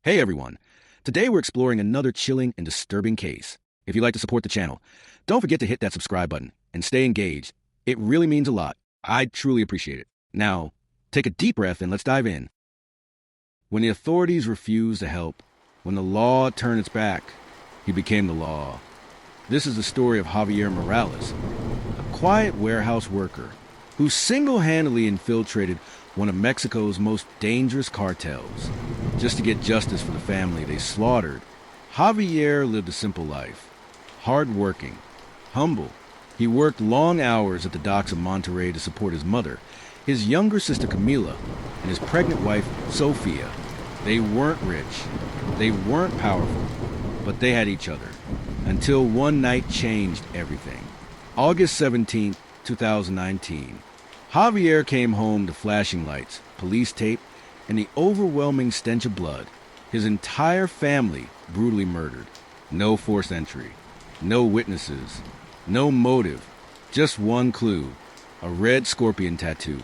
Hey everyone! Today we're exploring another chilling and disturbing case. If you'd like to support the channel, don't forget to hit that subscribe button and stay engaged. It really means a lot. I truly appreciate it. Now, take a deep breath and let's dive in. When the authorities refused to help, when the law turned its back, he became the law. This is the story of Javier Morales, a quiet warehouse worker who single-handedly infiltrated one of Mexico's most dangerous cartels. Just to get justice for the family they slaughtered, Javier lived a simple life. Hard-working, humble. He worked long hours at the docks of Monterrey to support his mother, his younger sister Camila, and his pregnant wife Sofia. They weren't rich, they weren't powerful, but they had each other. Until one night changed everything. August 17, 2019. Javier came home to flashing lights, police tape, and the overwhelming stench of blood. His entire family brutally murdered. No forced entry. No witnesses. No motive. Just one clue. A red scorpion tattoo.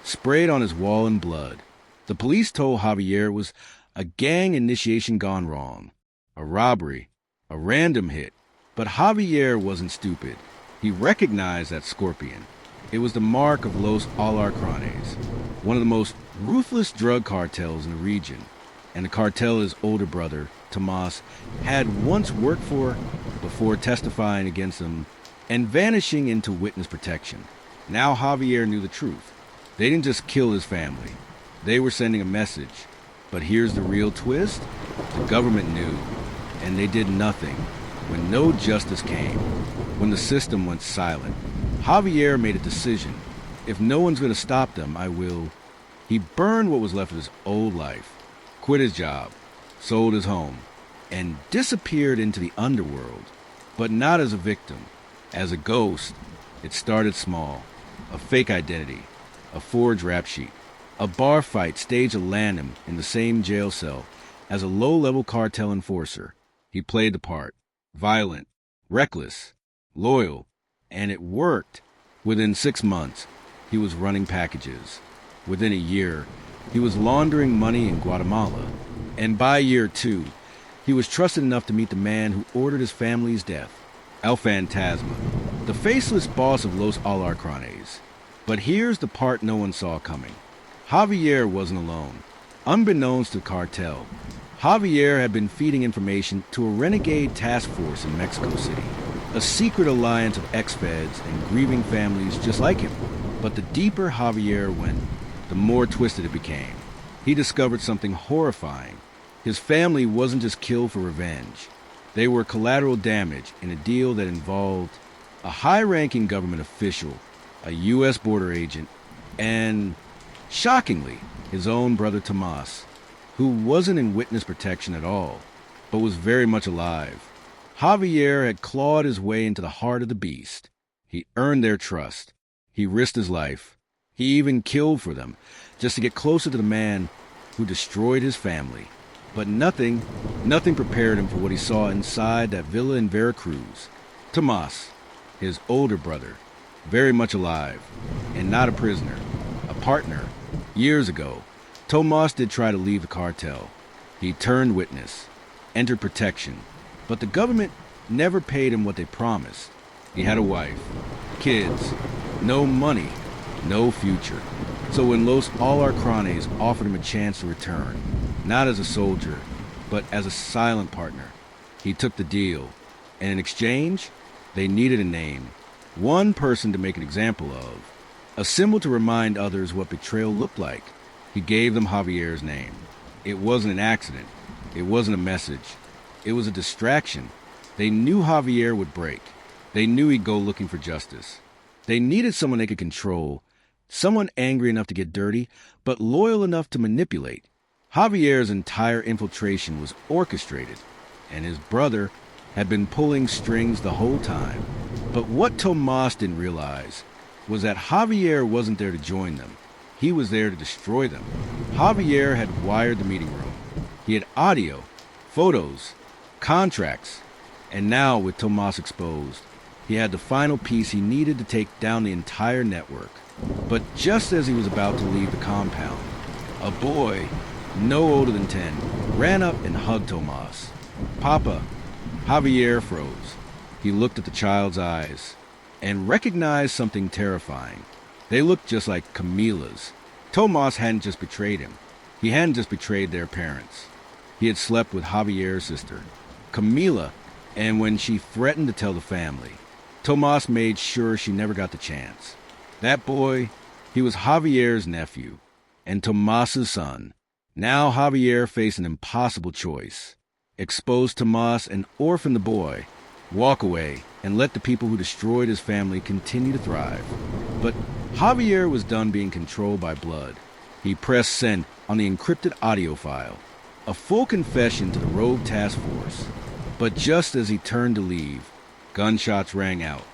Sprayed on his wall in blood. The police told Javier it was a gang initiation gone wrong. A robbery. A random hit. But Javier wasn't stupid. He recognized that scorpion. It was the mark of Los Alacranes, one of the most ruthless drug cartels in the region, and the cartel his older brother, Tomas, had once worked for before testifying against them and vanishing into witness protection. Now Javier knew the truth. They didn't just kill his family. They were sending a message. But here's the real twist. The government knew, and they did nothing. When no justice came, when the system went silent, Javier made a decision. If no one's going to stop them, I will. He burned what was left of his old life, quit his job, sold his home, and disappeared into the underworld. But not as a victim, as a ghost. It started small. A fake identity, a forged rap sheet, a bar fight staged to land him in the same jail cell as a low-level cartel enforcer. He played the part. Violent, reckless, loyal, and it worked. Within 6 months, he was running packages. Within a year, he was laundering money in Guatemala. And by year 2, he was trusted enough to meet the man who ordered his family's death, El Fantasma, the faceless boss of Los Alacranes. But here's the part no one saw coming. Javier wasn't alone. Unbeknownst to the cartel, Javier had been feeding information to a renegade task force in Mexico City, a secret alliance of ex-feds and grieving families just like him. But the deeper Javier went, the more twisted it became. He discovered something horrifying. His family wasn't just killed for revenge. They were collateral damage in a deal that involved a high-ranking government official, a U.S. border agent, and, shockingly, his own brother Tomas, who wasn't in witness protection at all, but was very much alive. Javier had clawed his way into the heart of the beast. He earned their trust. He risked his life. He even killed for them, just to get closer to the man who destroyed his family. But nothing prepared him for what he saw inside that villa in Veracruz. Tomas, his older brother, very much alive, and not a prisoner, a partner. Years ago, Tomas did try to leave the cartel. He turned witness, entered protection, but the government never paid him what they promised. He had a wife, kids, no money, no future. So when Los Alacranes offered him a chance to return, not as a soldier, but as a silent partner, he took the deal. And in exchange, they needed a name, one person to make an example of, a symbol to remind others what betrayal looked like. He gave them Javier's name. It wasn't an accident. It wasn't a message. It was a distraction. They knew Javier would break. They knew he'd go looking for justice. They needed someone they could control, someone angry enough to get dirty, but loyal enough to manipulate. Javier's entire infiltration was orchestrated, and his brother had been pulling strings the whole time. But what Tomas didn't realize was that Javier wasn't there to join them. He was there to destroy them. Javier had wired the meeting room. He had audio, photos, contracts, and now with Tomas exposed, he had the final piece he needed to take down the entire network. But just as he was about to leave the compound, a boy, no older than 10, ran up and hugged Tomas. Papa, Javier froze. He looked at the child's eyes and recognized something terrifying. They looked just like Camila's. Tomas hadn't just betrayed him. He hadn't just betrayed their parents. He had slept with Javier's sister, Camila, and when she threatened to tell the family, Tomas made sure she never got the chance. That boy, he was Javier's nephew and Tomas's son. Now Javier faced an impossible choice. Expose Tomas and orphan the boy, walk away and let the people who destroyed his family continue to thrive. But Javier was done being controlled by blood. He pressed send on the encrypted audio file, a full confession to the rogue task force. But just as he turned to leave, gunshots rang out.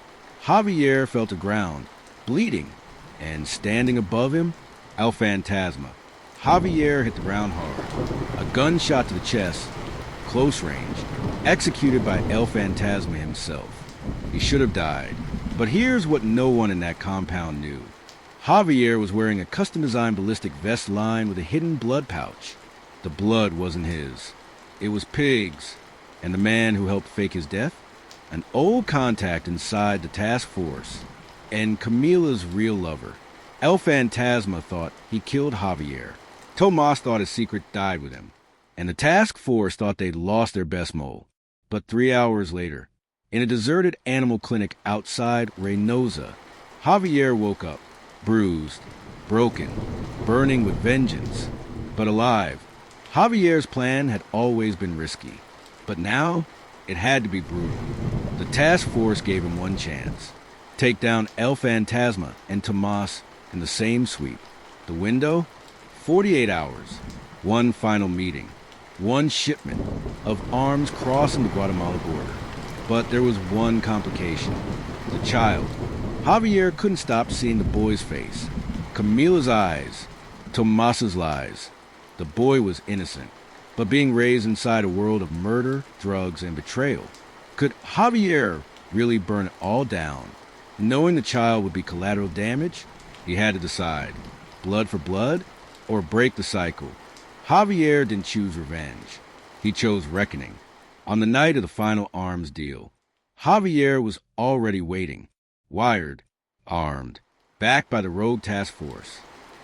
Javier fell to ground, bleeding, and standing above him, El Phantasma. Javier hit the ground hard. A gunshot to the chest, close range, executed by El Phantasma himself. He should have died. But here's what no one in that compound knew. Javier was wearing a custom-designed ballistic vest lined with a hidden blood pouch. The blood wasn't his. It was Pig's. And the man who helped fake his death? An old contact inside the task force. And Camila's real lover. El Phantasma thought he killed Javier. Tomas thought his secret died with him. And the task force thought they'd lost their best mole. But 3 hours later, in a deserted animal clinic outside Reynosa, Javier woke up, bruised, broken, burning with vengeance, but alive. Javier's plan had always been risky, but now it had to be brutal. The task force gave him one chance. Take down El Phantasma and Tomas in the same sweep. The window? 48 hours. One final meeting. One shipment of arms crossing the Guatemala border. But there was one complication. The child. Javier couldn't stop seeing the boy's face. Camila's eyes. Tomas's lies. The boy was innocent, but being raised inside a world of murder, drugs, and betrayal. Could Javier really burn it all down? Knowing the child would be collateral damage, he had to decide. Blood for blood, or break the cycle? Javier didn't choose revenge. He chose reckoning. On the night of the final arms deal, Javier was already waiting, wired, armed, backed by the rogue task force.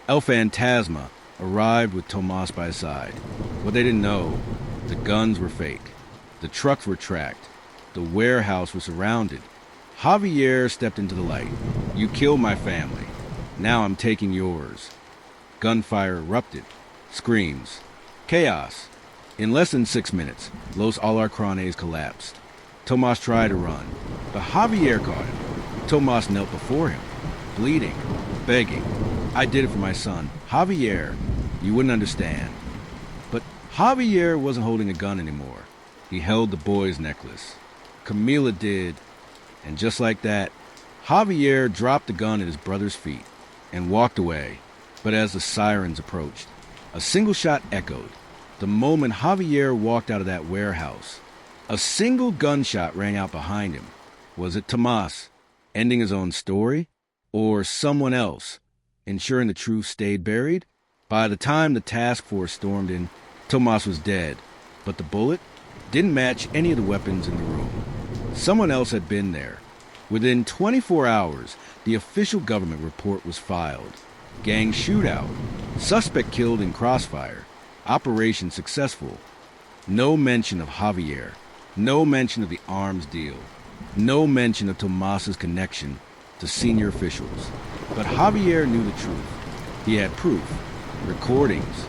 El Phantasma arrived with Tomas by his side. What they didn't know, the guns were fake. The trucks were tracked. The warehouse was surrounded. Javier stepped into the light. You killed my family. Now I'm taking yours. Gunfire erupted. Screams. Chaos. In less than 6 minutes, Los Alarcranes collapsed. Tomas tried to run, but Javier caught him. Tomas knelt before him, bleeding, begging. I did it for my son. Javier, you wouldn't understand. But Javier wasn't holding a gun anymore. He held the boy's necklace. Camila did. And just like that, Javier dropped the gun at his brother's feet and walked away. But as the sirens approached, a single shot echoed. The moment Javier walked out of that warehouse, a single gunshot rang out behind him. Was it Tomas, ending his own story? Or someone else, ensuring the truth stayed buried? By the time the task force stormed in, Tomas was dead, but the bullet didn't match any of the weapons in the room. Someone else had been there. Within 24 hours, the official government report was filed. Gang shootout. Suspect killed in crossfire. Operation successful. No mention of Javier. No mention of the arms deal. No mention of Tomas's connection to senior officials. But Javier knew the truth. He had proof. Recordings.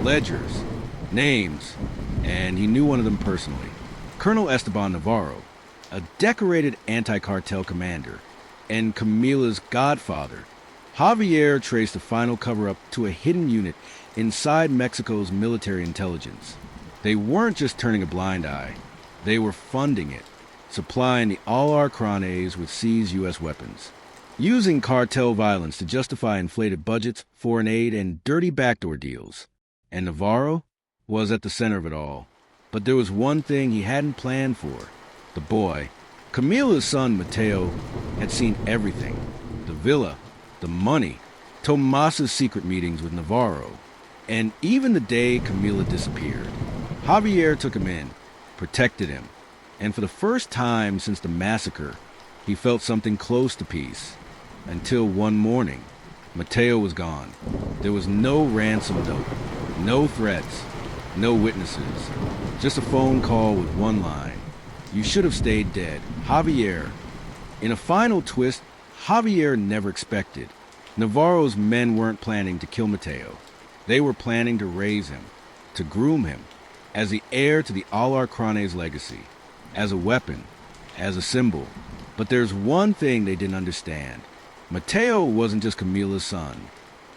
Ledgers. Names. And he knew one of them personally. Colonel Esteban Navarro, a decorated anti-cartel commander, and Camila's godfather. Javier traced the final cover-up to a hidden unit inside Mexico's military intelligence. They weren't just turning a blind eye. They were funding it, supplying the Alarcranes with seized U.S. weapons, using cartel violence to justify inflated budgets, foreign aid, and dirty backdoor deals. And Navarro was at the center of it all. But there was one thing he hadn't planned for. The boy. Camila's son, Mateo, had seen everything. The villa, the money, Tomas's secret meetings with Navarro. And even the day Camila disappeared, Javier took him in, protected him, and for the first time since the massacre, he felt something close to peace. Until one morning, Mateo was gone. There was no ransom note, no threats, no witnesses, just a phone call with one line. You should have stayed dead, Javier. In a final twist Javier never expected, Navarro's men weren't planning to kill Mateo. They were planning to raise him, to groom him, as the heir to the Alarcranes legacy, as a weapon, as a symbol. But there's one thing they didn't understand. Mateo wasn't just Camila's son.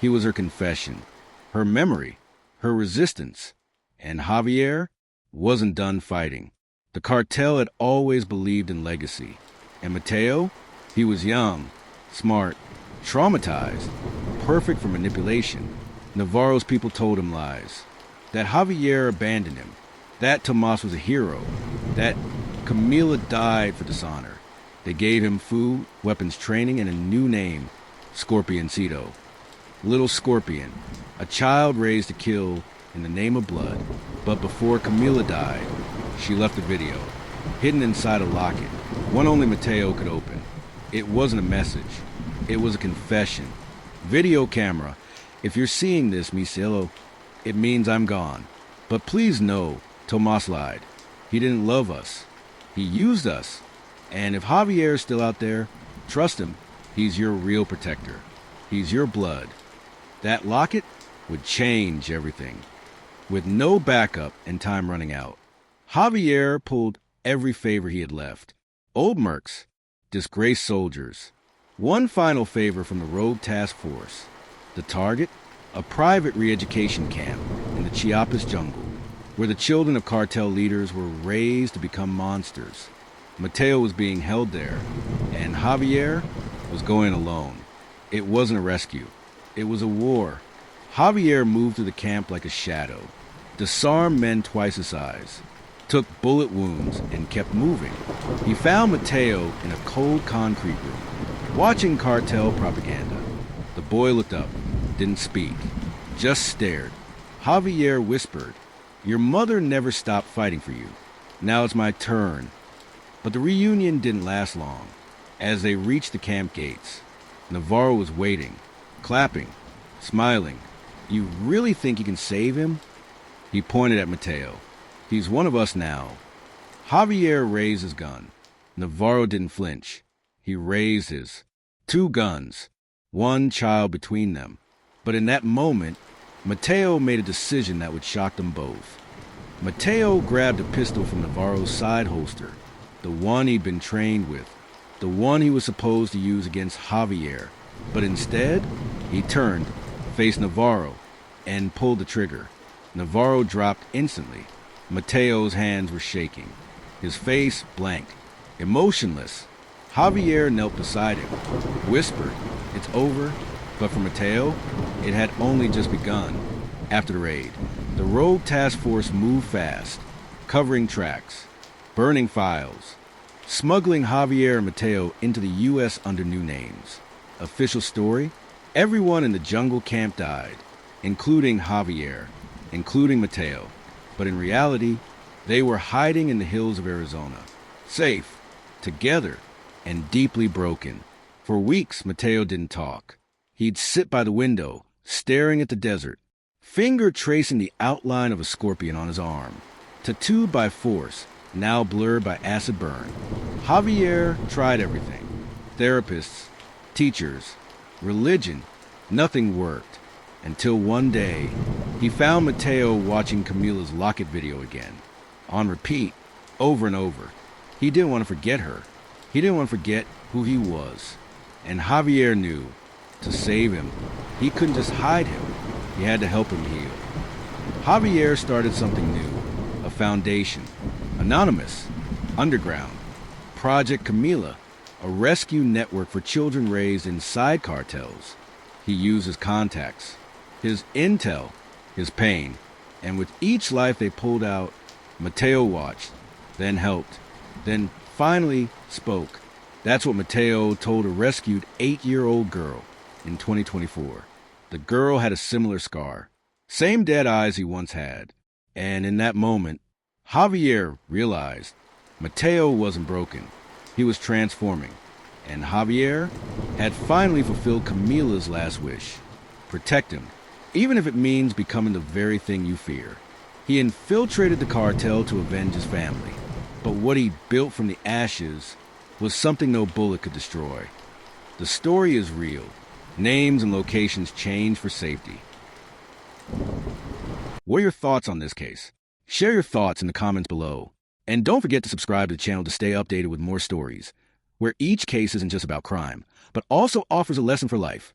He was her confession, her memory, her resistance. And Javier wasn't done fighting. The cartel had always believed in legacy. And Mateo, he was young, smart, traumatized, perfect for manipulation. Navarro's people told him lies. That Javier abandoned him. That Tomas was a hero. That Camila died for dishonor. They gave him food, weapons training, and a new name, Scorpioncito. Little Scorpion, a child raised to kill in the name of blood. But before Camila died, she left a video, hidden inside a locket, one only Mateo could open. It wasn't a message. It was a confession. Video camera, if you're seeing this, mi cielo, it means I'm gone. But please know, Tomas lied. He didn't love us. He used us. And if Javier's still out there, trust him, he's your real protector. He's your blood. That locket would change everything. With no backup and time running out, Javier pulled every favor he had left. Old mercs, disgraced soldiers. One final favor from the Rogue Task Force. The target? A private re-education camp in the Chiapas jungle, where the children of cartel leaders were raised to become monsters. Mateo was being held there, and Javier was going alone. It wasn't a rescue. It was a war. Javier moved through the camp like a shadow, disarmed men twice his size, took bullet wounds, and kept moving. He found Mateo in a cold concrete room, watching cartel propaganda. The boy looked up, didn't speak, just stared. Javier whispered, "Your mother never stopped fighting for you. Now it's my turn." But the reunion didn't last long. As they reached the camp gates, Navarro was waiting, clapping, smiling. "You really think you can save him?" He pointed at Mateo. "He's one of us now." Javier raised his gun. Navarro didn't flinch. He raised his. 2 guns, 1 child between them. But in that moment, Mateo made a decision that would shock them both. Mateo grabbed a pistol from Navarro's side holster, the one he'd been trained with, the one he was supposed to use against Javier. But instead, he turned, faced Navarro, and pulled the trigger. Navarro dropped instantly. Mateo's hands were shaking, his face blank, emotionless. Javier knelt beside him, whispered, "It's over." But for Mateo, it had only just begun. After the raid, the Rogue Task Force moved fast, covering tracks, burning files, smuggling Javier and Mateo into the U.S. under new names. Official story? Everyone in the jungle camp died, including Javier, including Mateo. But in reality, they were hiding in the hills of Arizona, safe, together, and deeply broken. For weeks, Mateo didn't talk. He'd sit by the window, staring at the desert, finger tracing the outline of a scorpion on his arm, tattooed by force, now blurred by acid burn. Javier tried everything. Therapists, teachers, religion. Nothing worked. Until one day, he found Mateo watching Camila's locket video again, on repeat, over and over. He didn't want to forget her. He didn't want to forget who he was. And Javier knew, to save him, he couldn't just hide him. He had to help him heal. Javier started something new, a foundation, anonymous, underground, Project Camila, a rescue network for children raised inside cartels. He used his contacts, his intel, his pain, and with each life they pulled out, Mateo watched, then helped, then finally spoke. That's what Mateo told a rescued 8-year-old girl in 2024. The girl had a similar scar, Same dead eyes he once had. And in that moment, Javier realized Mateo wasn't broken. He was transforming. And Javier had finally fulfilled Camila's last wish. Protect him, even if it means becoming the very thing you fear. He infiltrated the cartel to avenge his family. But what he built from the ashes was something no bullet could destroy. The story is real. Names and locations change for safety. What are your thoughts on this case? Share your thoughts in the comments below. And don't forget to subscribe to the channel to stay updated with more stories, where each case isn't just about crime, but also offers a lesson for life.